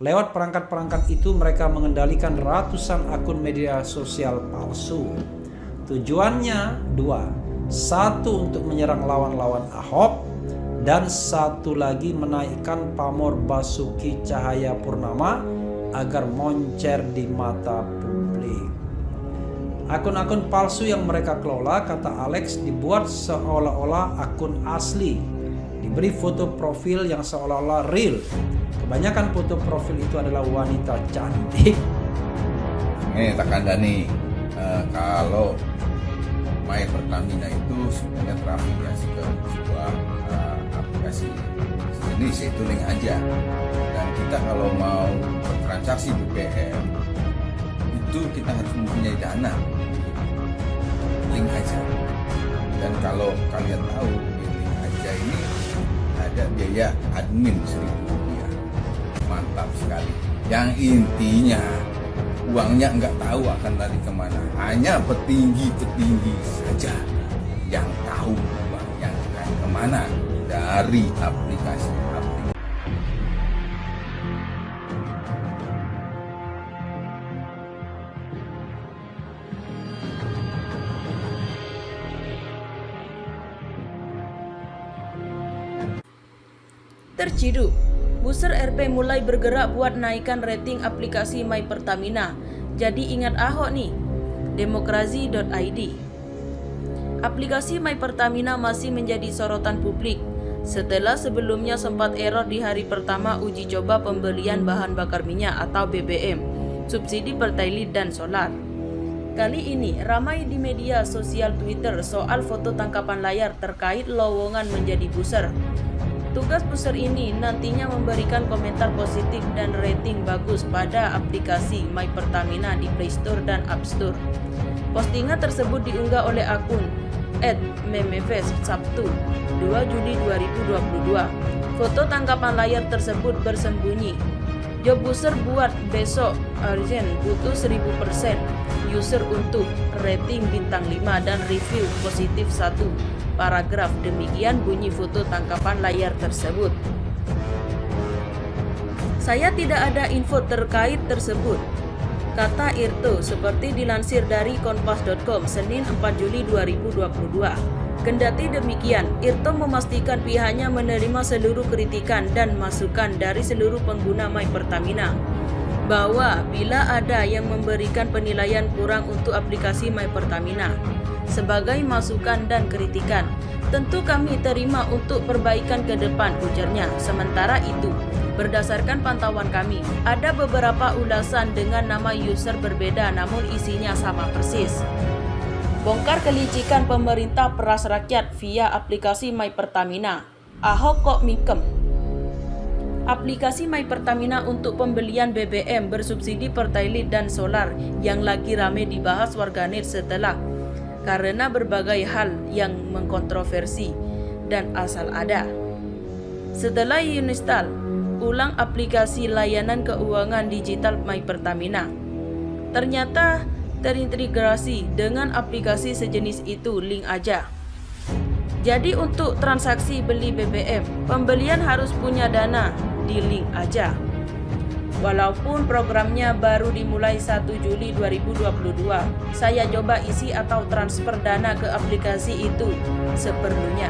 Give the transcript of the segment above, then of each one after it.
Lewat perangkat-perangkat itu mereka mengendalikan ratusan akun media sosial palsu. Tujuannya dua. Satu, untuk menyerang lawan-lawan Ahok, dan satu lagi menaikkan pamor Basuki Cahayapurnama agar moncer di mata publik. Akun-akun palsu yang mereka kelola, kata Alex, dibuat seolah-olah akun asli, diberi foto profil yang seolah-olah real. Kebanyakan foto profil itu adalah wanita cantik. Ini tak kandani, kalau My Pertamina itu sebenarnya terafiliasi ke sebuah aplikasi jenis, yaitu link aja. Dan kita kalau mau bertransaksi BBM itu kita harus mempunyai dana link aja. Dan kalau kalian tahu di link aja ini ada biaya admin Rp1.000. Mantap sekali. Yang intinya uangnya nggak tahu akan lari kemana. Hanya petinggi-petinggi saja yang tahu uangnya akan kemana dari aplikasi. Terciduk, Booster RP mulai bergerak buat naikkan rating aplikasi My Pertamina. Jadi ingat Ahok nih. Demokrasi.id. Aplikasi My Pertamina masih menjadi sorotan publik setelah sebelumnya sempat error di hari pertama uji coba pembelian bahan bakar minyak atau BBM, subsidi pertalite dan solar. Kali ini ramai di media sosial Twitter soal foto tangkapan layar terkait lowongan menjadi booster. Tugas booster ini nantinya memberikan komentar positif dan rating bagus pada aplikasi My Pertamina di Play Store dan App Store. Postingan tersebut diunggah oleh akun @memefest Sabtu 2 Juli 2022. Foto tangkapan layar tersebut bersembunyi. Job booster buat besok urgent, butuh 1000% user untuk rating bintang 5 dan review positif 1 paragraf. Demikian bunyi foto tangkapan layar tersebut. Saya tidak ada info terkait tersebut, kata Irto, seperti dilansir dari kompas.com Senin 4 Juli 2022. Kendati demikian, Irto memastikan pihaknya menerima seluruh kritikan dan masukan dari seluruh pengguna My Pertamina, bahwa bila ada yang memberikan penilaian kurang untuk aplikasi My Pertamina sebagai masukan dan kritikan, tentu kami terima untuk perbaikan ke depan, ujarnya. Sementara itu, berdasarkan pantauan kami, ada beberapa ulasan dengan nama user berbeda namun isinya sama persis. Bongkar kelicikan pemerintah peras rakyat via aplikasi My Pertamina. Ahok kok mikem. Aplikasi My Pertamina untuk pembelian BBM bersubsidi pertalite dan solar yang lagi rame dibahas warganet setelah karena berbagai hal yang mengkontroversi dan asal ada. Setelah install ulang aplikasi layanan keuangan digital My Pertamina, ternyata terintegrasi dengan aplikasi sejenis itu, link aja. Jadi untuk transaksi beli BBM, pembelian harus punya dana di link aja. Walaupun programnya baru dimulai 1 Juli 2022, saya coba isi atau transfer dana ke aplikasi itu seperlunya.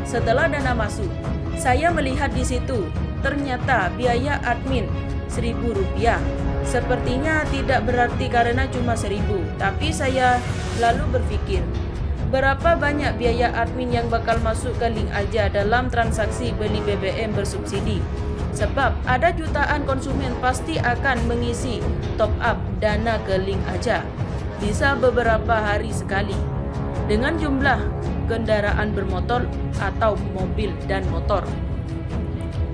Setelah dana masuk, saya melihat di situ ternyata biaya admin Rp1.000. Sepertinya tidak berarti karena cuma 1.000, tapi saya lalu berpikir, berapa banyak biaya admin yang bakal masuk ke link aja dalam transaksi beli BBM bersubsidi? Sebab ada jutaan konsumen pasti akan mengisi top up dana ke link aja, bisa beberapa hari sekali. Dengan jumlah kendaraan bermotor atau mobil dan motor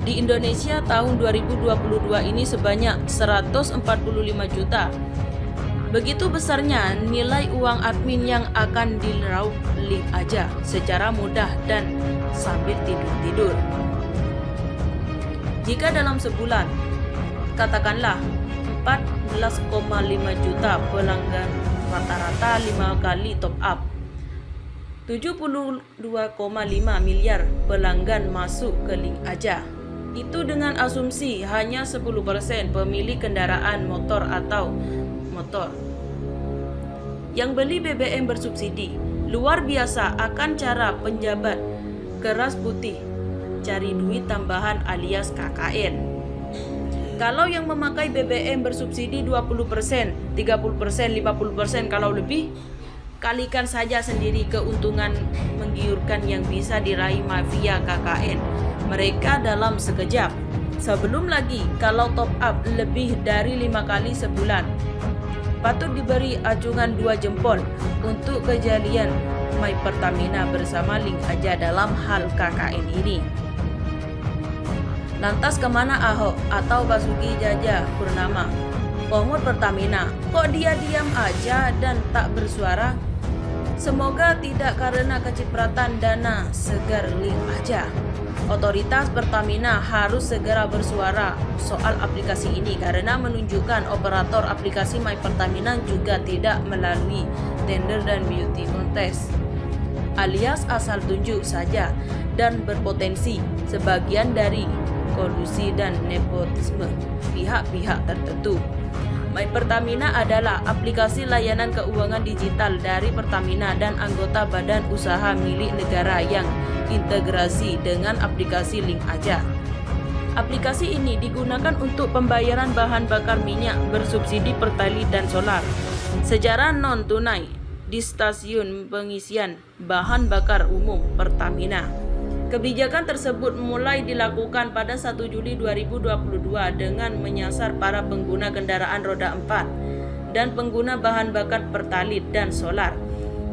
di Indonesia tahun 2022 ini sebanyak 145 juta. Begitu besarnya nilai uang admin yang akan diraup link aja secara mudah dan sambil tidur-tidur. Jika dalam sebulan, katakanlah 14,5 juta pelanggan, rata-rata 5 kali top up, 72,5 miliar pelanggan masuk ke link aja. Itu dengan asumsi hanya 10% pemilik kendaraan motor atau motor yang beli BBM bersubsidi. Luar biasa akan cara penjabat keras putih cari duit tambahan alias KKN. Kalau yang memakai BBM bersubsidi 20%, 30%, 50% kalau lebih, kalikan saja sendiri keuntungan menggiurkan yang bisa diraih mafia KKN mereka dalam sekejap. Sebelum lagi kalau top up lebih dari 5 kali sebulan, patut diberi acungan 2 jempol untuk kejadian My Pertamina bersama Link Aja dalam hal KKN ini. Lantas kemana Ahok atau Basuki Jajah Purnama? Pomor Pertamina, kok dia diam aja dan tak bersuara? Semoga tidak karena kecipratan dana segar Link Aja. Otoritas Pertamina harus segera bersuara soal aplikasi ini karena menunjukkan operator aplikasi My Pertamina juga tidak melalui tender dan beauty contest, alias asal tunjuk saja dan berpotensi sebagian dari kolusi dan nepotisme pihak-pihak tertentu. My Pertamina adalah aplikasi layanan keuangan digital dari Pertamina dan anggota badan usaha milik negara yang integrasi dengan aplikasi Link Aja. Aplikasi ini digunakan untuk pembayaran bahan bakar minyak bersubsidi Pertalite dan solar secara non-tunai di stasiun pengisian bahan bakar umum Pertamina. Kebijakan tersebut mulai dilakukan pada 1 Juli 2022 dengan menyasar para pengguna kendaraan roda 4 dan pengguna bahan bakar Pertalite dan solar.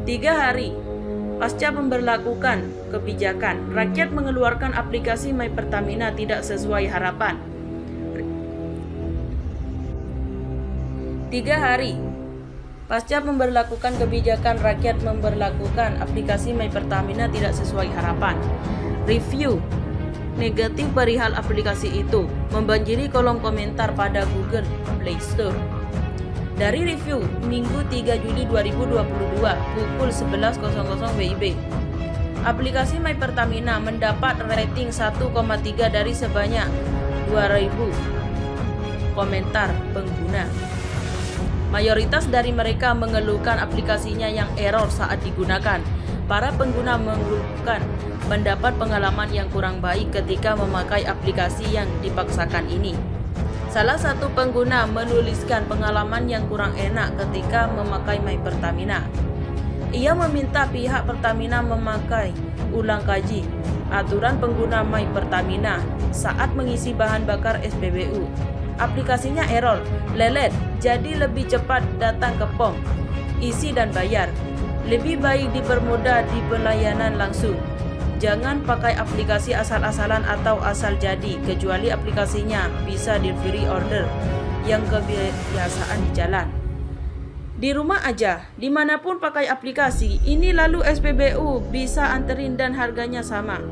3 hari pasca pemberlakukan kebijakan, rakyat mengeluarkan aplikasi My Pertamina tidak sesuai harapan. 3 hari pasca pemberlakukan kebijakan, rakyat memberlakukan aplikasi My Pertamina tidak sesuai harapan. Review negatif perihal aplikasi itu membanjiri kolom komentar pada Google Play Store. Dari review Minggu 3 Juli 2022 pukul 11.00 WIB, aplikasi My Pertamina mendapat rating 1,3 dari sebanyak 2.000 komentar pengguna. Mayoritas dari mereka mengeluhkan aplikasinya yang error saat digunakan. Para pengguna mengeluhkan mendapat pengalaman yang kurang baik ketika memakai aplikasi yang dipaksakan ini. Salah satu pengguna menuliskan pengalaman yang kurang enak ketika memakai My Pertamina. Ia meminta pihak Pertamina memakai ulang kaji aturan pengguna My Pertamina saat mengisi bahan bakar SPBU. Aplikasinya error, lelet, jadi lebih cepat datang ke pom, isi dan bayar. Lebih baik dipermudah di pelayanan langsung. Jangan pakai aplikasi asal-asalan atau asal jadi, kecuali aplikasinya bisa delivery order yang kebiasaan di jalan. Di rumah aja, dimanapun pakai aplikasi ini, lalu SPBU bisa anterin dan harganya sama.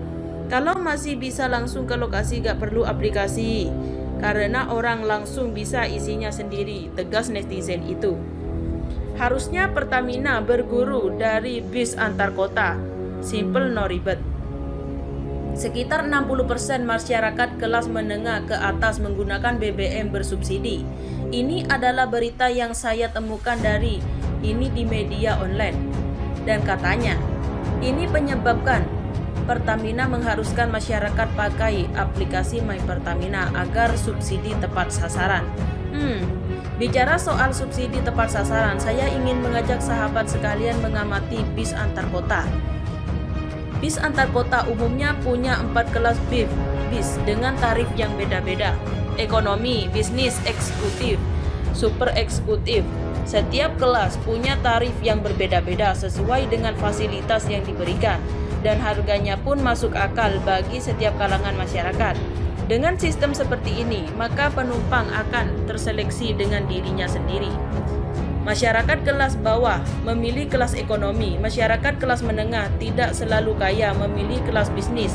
Kalau masih bisa langsung ke lokasi gak perlu aplikasi, karena orang langsung bisa isinya sendiri, tegas netizen itu. Harusnya Pertamina berguru dari bis antar kota, simple no ribet. Sekitar 60% masyarakat kelas menengah ke atas menggunakan BBM bersubsidi. Ini adalah berita yang saya temukan di media online. Dan katanya, ini menyebabkan Pertamina mengharuskan masyarakat pakai aplikasi My Pertamina agar subsidi tepat sasaran. Bicara soal subsidi tepat sasaran, saya ingin mengajak sahabat sekalian mengamati bis antar kota. Bis antar kota umumnya punya 4 kelas bis dengan tarif yang beda-beda. Ekonomi, bisnis, eksekutif, super eksekutif. Setiap kelas punya tarif yang berbeda-beda sesuai dengan fasilitas yang diberikan, dan harganya pun masuk akal bagi setiap kalangan masyarakat. Dengan sistem seperti ini, maka penumpang akan terseleksi dengan dirinya sendiri. Masyarakat kelas bawah memilih kelas ekonomi, masyarakat kelas menengah tidak selalu kaya memilih kelas bisnis,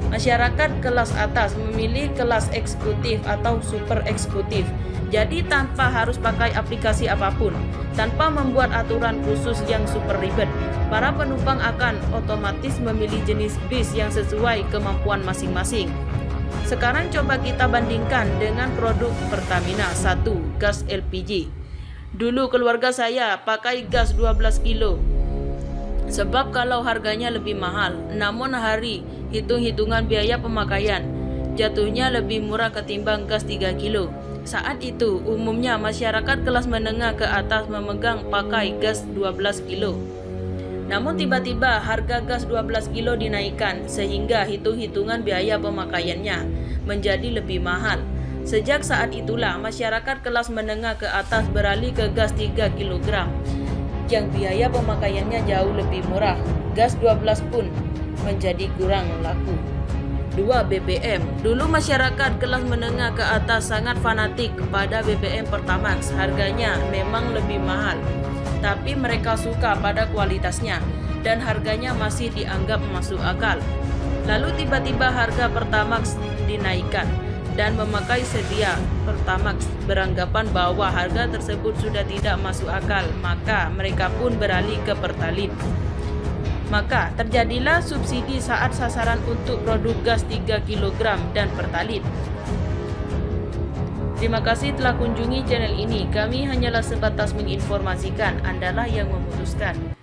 masyarakat kelas atas memilih kelas eksekutif atau super eksekutif. Jadi tanpa harus pakai aplikasi apapun, tanpa membuat aturan khusus yang super ribet, para penumpang akan otomatis memilih jenis bis yang sesuai kemampuan masing-masing. Sekarang coba kita bandingkan dengan produk Pertamina. 1. Gas LPG. Dulu keluarga saya pakai gas 12 kilo. Sebab kalau harganya lebih mahal, namun hari hitung-hitungan biaya pemakaian jatuhnya lebih murah ketimbang gas 3 kilo. Saat itu umumnya masyarakat kelas menengah ke atas memegang pakai gas 12 kilo. Namun tiba-tiba harga gas 12 kilo dinaikkan sehingga hitung-hitungan biaya pemakaiannya menjadi lebih mahal. Sejak saat itulah masyarakat kelas menengah ke atas beralih ke gas 3 kg yang biaya pemakaiannya jauh lebih murah. Gas 12 pun menjadi kurang laku. 2. BBM. Dulu masyarakat kelas menengah ke atas sangat fanatik kepada BBM Pertamax. Harganya memang lebih mahal, tapi mereka suka pada kualitasnya dan harganya masih dianggap masuk akal. Lalu tiba-tiba harga Pertamax dinaikkan dan memakai sedia Pertamax beranggapan bahwa harga tersebut sudah tidak masuk akal, maka mereka pun beralih ke Pertalite. Maka terjadilah subsidi saat sasaran untuk produk gas 3 kg dan Pertalite. Terima kasih telah kunjungi channel ini. Kami hanyalah sebatas menginformasikan, Andalah yang memutuskan.